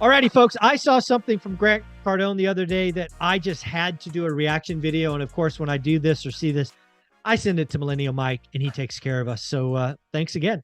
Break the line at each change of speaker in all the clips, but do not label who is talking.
Alrighty, folks. I saw something from Grant Cardone the other day that I just had to do a reaction video. And of course, when I do this or see this, I send it to Millennial Mike and he takes care of us. So thanks again.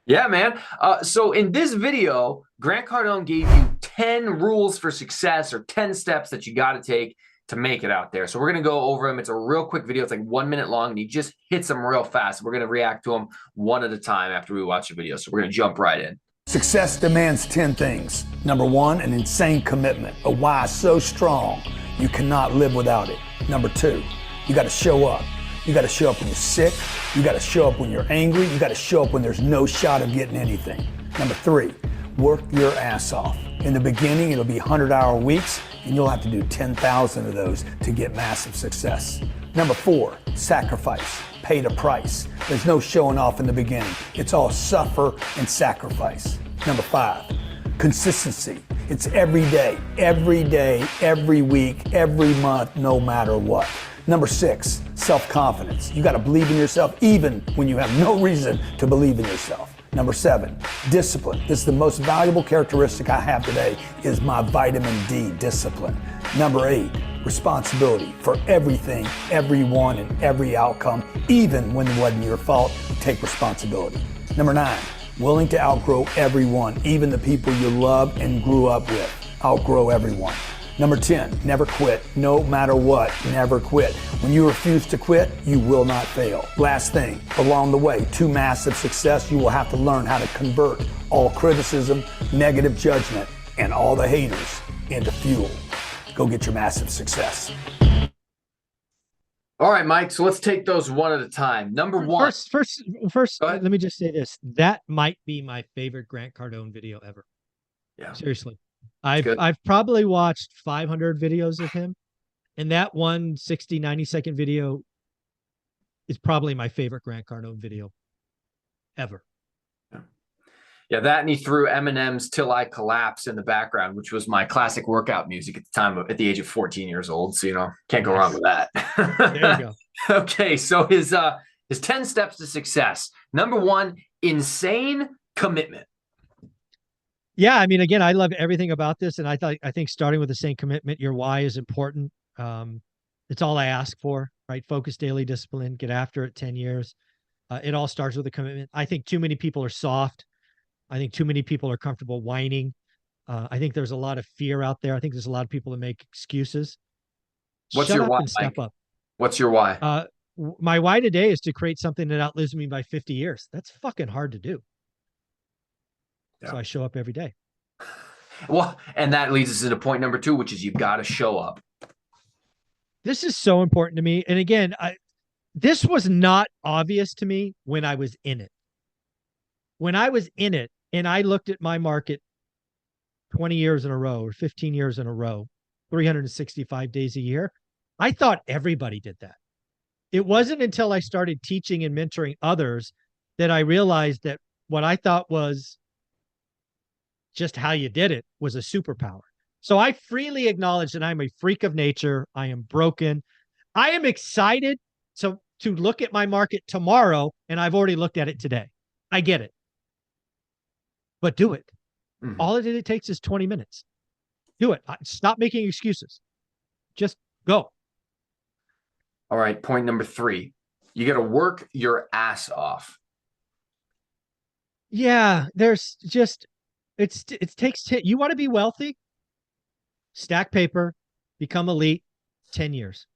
Yeah, man. So in this video, Grant Cardone gave you 10 rules for success or 10 steps that you got to take to make it out there. So we're going to go over them. It's a real quick video. It's like 1 minute long and he just hits them real fast. We're going to react to them one at a time after we watch the video. So we're going to jump right in.
Success demands 10 things. Number one, an insane commitment, a why so strong you cannot live without it. Number two, you got to show up. You got to show up when you're sick. You got to show up when you're angry. You got to show up when there's no shot of getting anything. Number three, work your ass off. In the beginning, it'll be 100-hour weeks, and you'll have to do 10,000 of those to get massive success. Number four, sacrifice. Pay the price. There's no showing off in the beginning. It's all suffer and sacrifice. Number five, consistency. It's every day, every week, every month, no matter what. Number six, self-confidence. You got to believe in yourself even when you have no reason to believe in yourself. Number seven, discipline. This is the most valuable characteristic I have today is my vitamin D, discipline. Number eight, responsibility for everything, everyone, and every outcome, even when it wasn't your fault. Take responsibility. Number nine, willing to outgrow everyone, even the people you love and grew up with. Outgrow everyone. Number 10, never quit. No matter what, never quit. When you refuse to quit, you will not fail. Last thing, along the way to massive success, you will have to learn how to convert all criticism, negative judgment, and all the haters into fuel. Go get your massive success.
All right, Mike. So let's take those one at a time. Number one.
First, let me just say this. That might be my favorite Grant Cardone video ever.
Yeah.
Seriously. I've probably watched 500 videos of him, and that one 90-second video is probably my favorite Grant Cardone video ever.
Yeah, that and he threw Eminem's "Till I Collapse" in the background, which was my classic workout music at the time, at the age of 14 years old. So, you know, can't go wrong with that.
There you go.
Okay, so his 10 steps to success. Number one, insane commitment.
Yeah, I mean, again, I love everything about this, and I think starting with the same commitment, your why is important. It's all I ask for, right? Focus, daily discipline, get after it. 10 years. It all starts with a commitment. I think too many people are soft. I think too many people are comfortable whining. I think there's a lot of fear out there. I think there's a lot of people that make excuses.
What's
Shut
your
up
why,
and step
Mike?
up.
What's your why?
My why today is to create something that outlives me by 50 years. That's fucking hard to do. Yeah. So I show up every day.
Well, and that leads us into point number two, which is you've got to show up.
This is so important to me. And again, this was not obvious to me when I was in it. When I was in it and I looked at my market 20 years in a row or 15 years in a row, 365 days a year, I thought everybody did that. It wasn't until I started teaching and mentoring others that I realized that what I thought was just how you did it was a superpower. So I freely acknowledge that I'm a freak of nature. I am broken. I am excited to look at my market tomorrow, and I've already looked at it today. I get it. But do it. Mm-hmm. All it takes is 20 minutes. Do it. Stop making excuses. Just go.
All right. Point number three. You got to work your ass off.
Yeah. There's just, it takes, you want to be wealthy? Stack paper, become elite, 10 years.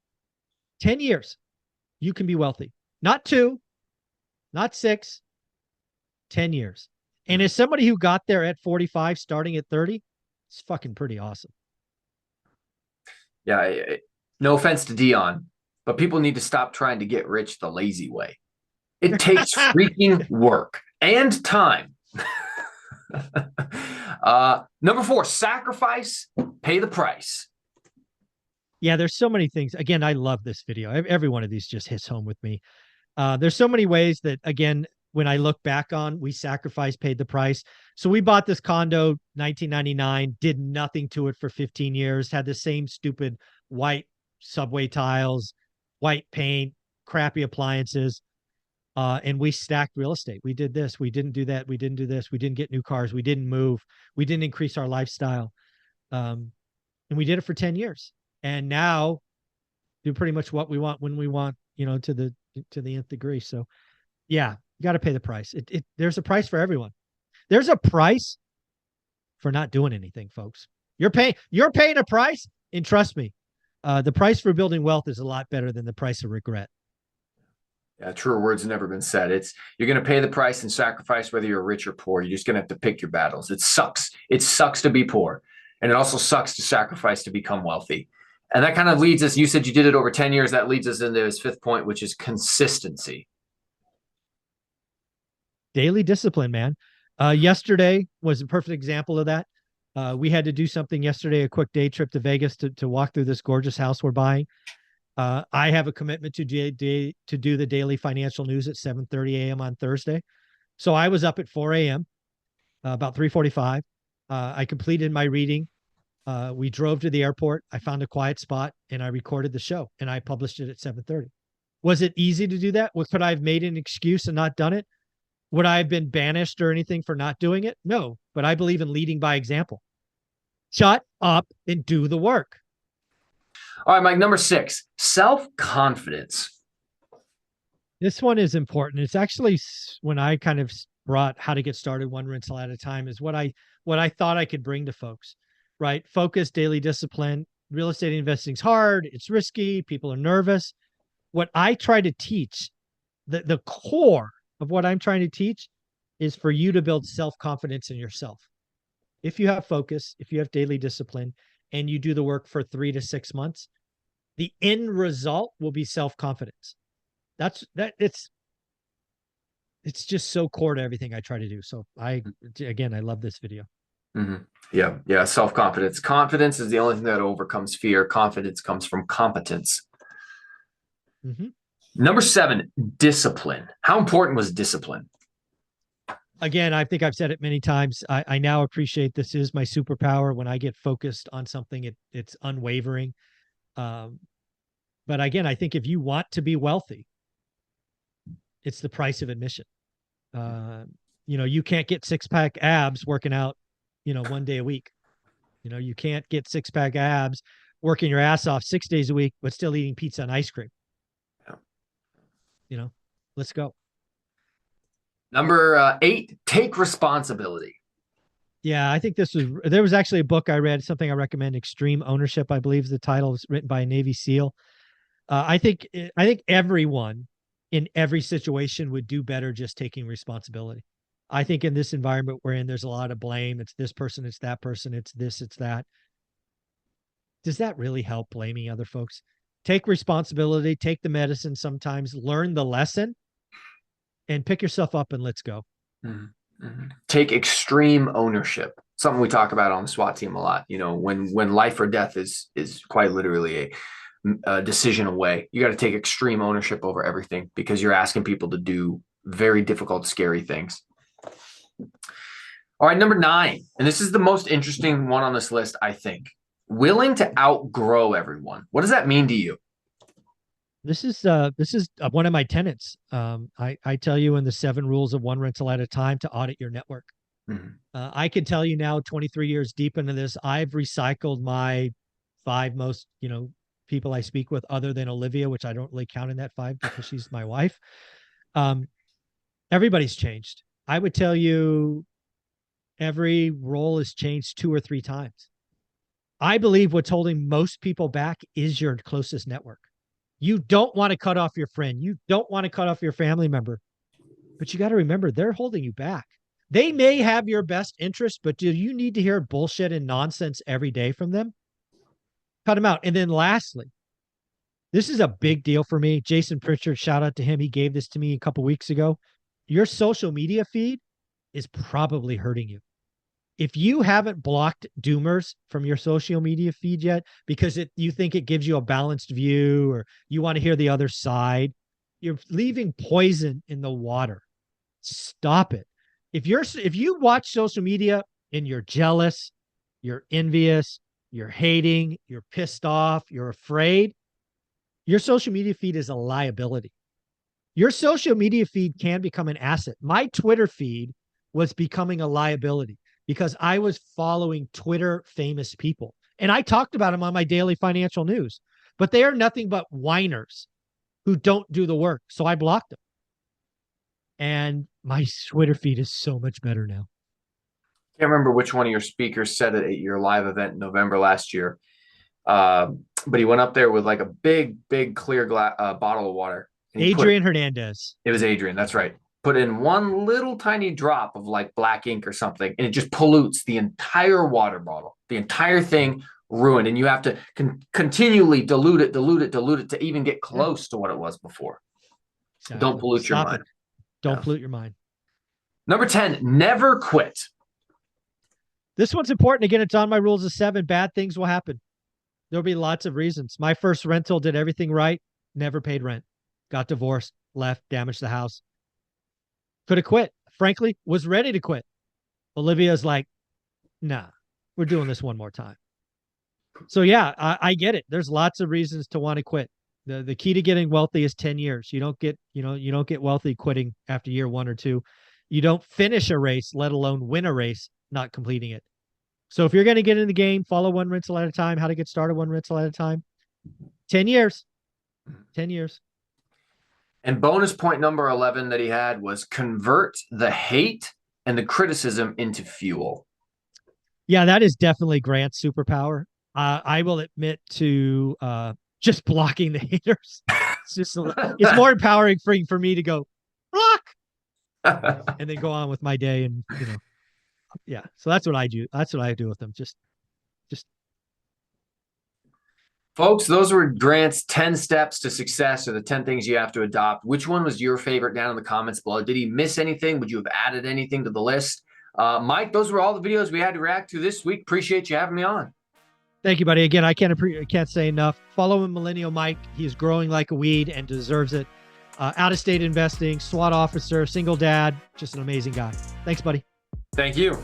10 years. You can be wealthy. Not 2, not 6, 10 years. And as somebody who got there at 45, starting at 30, it's fucking pretty awesome.
Yeah. No offense to Dion, but people need to stop trying to get rich the lazy way. It takes freaking work and time. Number 4, sacrifice, pay the price.
Yeah, there's so many things. Again, I love this video. Every one of these just hits home with me. There's so many ways that, again, when I look back on, we sacrificed, paid the price. So we bought this condo, 1999, did nothing to it for 15 years, had the same stupid white subway tiles, white paint, crappy appliances. And we stacked real estate. We did this. We didn't do that. We didn't do this. We didn't get new cars. We didn't move. We didn't increase our lifestyle. And we did it for 10 years. And now do pretty much what we want when we want, to the nth degree. So yeah, you got to pay the price. There's a price for everyone. There's a price for not doing anything, folks. You're paying a price, and trust me, the price for building wealth is a lot better than the price of regret.
Yeah, truer words have never been said. You're going to pay the price and sacrifice whether you're rich or poor. You're just going to have to pick your battles. It sucks. It sucks to be poor. And it also sucks to sacrifice to become wealthy. And that kind of leads us, you said you did it over 10 years. That leads us into his fifth point, which is consistency.
Daily discipline, man. Yesterday was a perfect example of that. We had to do something yesterday, a quick day trip to Vegas to walk through this gorgeous house we're buying. I have a commitment to do the daily financial news at 7:30 a.m. on Thursday. So I was up at 4 a.m., about 3:45. I completed my reading. We drove to the airport. I found a quiet spot and I recorded the show and I published it at 7:30. Was it easy to do that? Could I have made an excuse and not done it? Would I have been banished or anything for not doing it? No, but I believe in leading by example. Shut up and do the work.
All right, Mike, number 6, self-confidence.
This one is important. It's actually when I kind of brought how to get started one rental at a time is what I thought I could bring to folks, right? Focus, daily discipline. Real estate investing is hard. It's risky. People are nervous. What I try to teach, the core of what I'm trying to teach is for you to build self-confidence in yourself. If you have focus, if you have daily discipline, and you do the work for 3 to 6 months, the end result will be self-confidence. It's just so core to everything I try to do. So I love this video.
Mm-hmm. Yeah. Self-confidence. Confidence is the only thing that overcomes fear. Confidence comes from competence.
Mm-hmm.
Number 7, discipline. How important was discipline?
Again, I think I've said it many times. I now appreciate this is my superpower. When I get focused on something, it's unwavering. But again, I think if you want to be wealthy, it's the price of admission. You can't get 6-pack abs working out, 1 day a week. You can't get 6-pack abs working your ass off 6 days a week, but still eating pizza and ice cream. Let's go.
Number 8, take responsibility.
Yeah, I think there was actually a book I read, something I recommend, Extreme Ownership, I believe is the title. It's written by a Navy SEAL. I think everyone in every situation would do better just taking responsibility. I think in this environment we're in, there's a lot of blame. It's this person, it's that person, it's this, it's that. Does that really help blaming other folks? Take responsibility, take the medicine sometimes, learn the lesson, and pick yourself up and let's go.
Mm-hmm. Take extreme ownership. Something we talk about on the SWAT team a lot. When life or death is quite literally a decision away, you got to take extreme ownership over everything because you're asking people to do very difficult, scary things. All right, number 9, and this is the most interesting one on this list, I think. Willing to outgrow everyone. What does that mean to you?
This is one of my tenets. I tell you in the 7 rules of one rental at a time to audit your network. Mm-hmm. I can tell you now, 23 years deep into this, I've recycled my 5 most, people I speak with other than Olivia, which I don't really count in that 5 because she's my wife. Everybody's changed. I would tell you every role has changed 2 or 3 times. I believe what's holding most people back is your closest network. You don't want to cut off your friend. You don't want to cut off your family member, but you got to remember they're holding you back. They may have your best interest, but do you need to hear bullshit and nonsense every day from them? Cut them out. And then lastly, this is a big deal for me. Jason Pritchard, shout out to him. He gave this to me a couple weeks ago. Your social media feed is probably hurting you. If you haven't blocked doomers from your social media feed yet, because you think it gives you a balanced view or you want to hear the other side, you're leaving poison in the water. Stop it. If you watch social media and you're jealous, you're envious, you're hating, you're pissed off, you're afraid, your social media feed is a liability. Your social media feed can become an asset. My Twitter feed was becoming a liability because I was following Twitter famous people. And I talked about them on my daily financial news, but they are nothing but whiners who don't do the work. So I blocked them. And my Twitter feed is so much better now.
Can't remember which one of your speakers said it at your live event in November last year. But he went up there with like a big clear bottle of water.
Adrian Hernandez.
It was Adrian. That's right. Put in one little tiny drop of like black ink or something, and it just pollutes the entire water bottle. The entire thing ruined. And you have to continually dilute it to even get close to what it was before. Exactly. Don't pollute your mind.
Don't pollute your mind.
Number 10, never quit.
This one's important. Again, it's on my rules of 7. Bad things will happen. There'll be lots of reasons. My first rental did everything right. Never paid rent. Got divorced, left, damaged the house. Could have quit. Frankly, was ready to quit. Olivia's like, nah, we're doing this one more time. So yeah, I get it. There's lots of reasons to want to quit. The key to getting wealthy is 10 years. You don't get wealthy quitting after year 1 or 2. You don't finish a race, let alone win a race, not completing it. So if you're going to get in the game, follow one rental at a time, how to get started one rental at a time. 10 years. 10 years.
And bonus point number 11 that he had was convert the hate and the criticism into fuel.
Yeah, that is definitely Grant's superpower. I will admit to just blocking the haters. It's more empowering for me to go block and then go on with my day. And yeah. So that's what I do. That's what I do with them. Just
folks, those were Grant's 10 steps to success, or the 10 things you have to adopt. Which one was your favorite down in the comments below? Did he miss anything? Would you have added anything to the list? Mike, those were all the videos we had to react to this week. Appreciate you having me on.
Thank you, buddy. Again, I can't say enough. Follow him, Millennial Mike. He's growing like a weed and deserves it. Out-of-state investing, SWAT officer, single dad, just an amazing guy. Thanks, buddy.
Thank you.